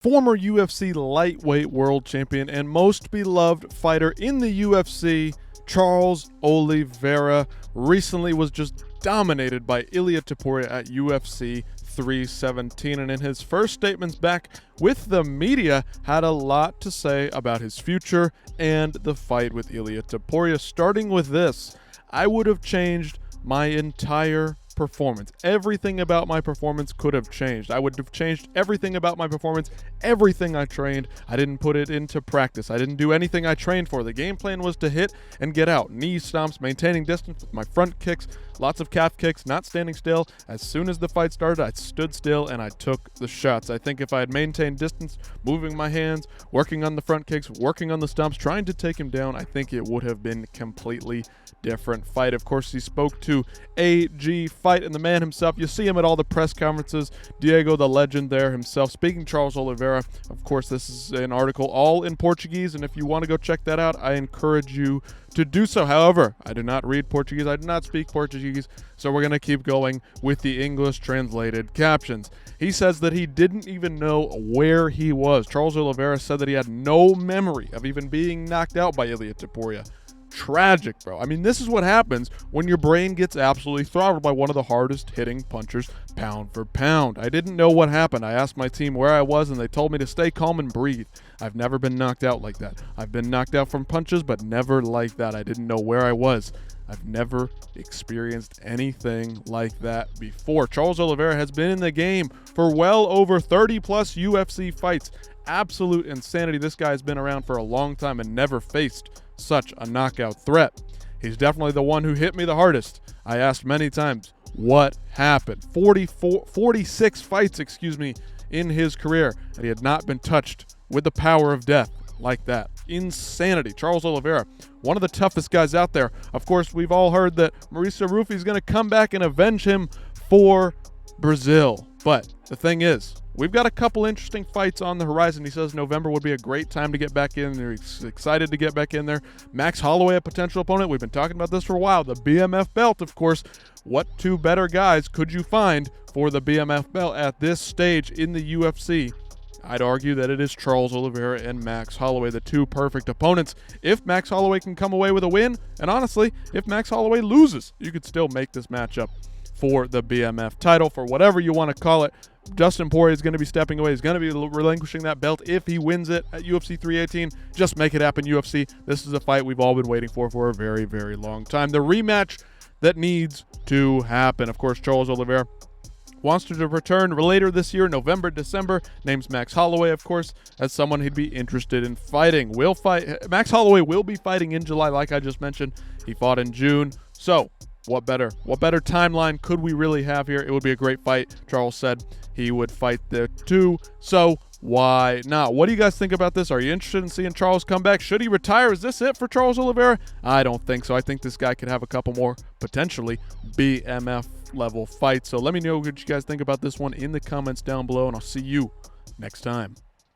Former UFC lightweight world champion and most beloved fighter in the UFC, Charles Oliveira, recently was just dominated by Ilia Topuria at UFC 317, and in his first statements back with the media had a lot to say about his future and the fight with Ilia Topuria. Starting with this: I would have changed my entire performance. Everything about my performance could have changed. I would have changed everything about my performance, everything I trained. I didn't put it into practice. I didn't do anything I trained for. The game plan was to hit and get out. Knee stomps, maintaining distance with my front kicks, lots of calf kicks, not standing still. As soon as the fight started, I stood still and I took the shots. I think if I had maintained distance, moving my hands, working on the front kicks, working on the stomps, trying to take him down, I think it would have been completely different fight. Of course, he spoke to AG Fight and the man himself. You see him at all the press conferences. Diego, the legend there himself, speaking Charles Oliveira. Of course, this is an article all in Portuguese, and if you want to go check that out, I encourage you to do so. However, I do not read Portuguese. I do not speak Portuguese, so we're going to keep going with the English translated captions. He says that he didn't even know where he was. Charles Oliveira said that he had no memory of even being knocked out by Ilia Topuria. Tragic, bro. I mean, this is what happens when your brain gets absolutely throttled by one of the hardest hitting punchers pound for pound. I didn't know what happened. I asked my team where I was, and they told me to stay calm and breathe. I've never been knocked out like that. I've been knocked out from punches, but never like that. I didn't know where I was. I've never experienced anything like that before. Charles Oliveira has been in the game for well over 30 plus UFC fights. Absolute insanity. This guy has been around for a long time and never faced such a knockout threat. He's definitely the one who hit me the hardest. I asked many times, what happened? 46 fights, in his career, and he had not been touched with the power of death like that. Insanity. Charles Oliveira, one of the toughest guys out there. Of course, we've all heard that Mauricio Rufy is going to come back and avenge him for Brazil. But the thing is, we've got a couple interesting fights on the horizon. He says November would be a great time to get back in. They're excited to get back in there. Max Holloway, a potential opponent. We've been talking about this for a while. The BMF belt, of course. What two better guys could you find for the BMF belt at this stage in the UFC? I'd argue that it is Charles Oliveira and Max Holloway, the two perfect opponents. If Max Holloway can come away with a win, and honestly, if Max Holloway loses, you could still make this matchup for the BMF title, for whatever you want to call it. Dustin Poirier is going to be stepping away. He's going to be relinquishing that belt if he wins it at UFC 318. Just make it happen, UFC. This is a fight we've all been waiting for a very, very long time. The rematch that needs to happen. Of course, Charles Oliveira wants to return later this year, November, December. Names Max Holloway, of course, as someone he'd be interested in fighting. Max Holloway will be fighting in July, like I just mentioned. He fought in June. So what better timeline could we really have here? It would be a great fight. Charles said he would fight the two, so why not? What do you guys think about this? Are you interested in seeing Charles come back? Should he retire? Is this it for Charles Oliveira? I don't think so. I think this guy could have a couple more, potentially, BMF level fights. So let me know what you guys think about this one in the comments down below, and I'll see you next time.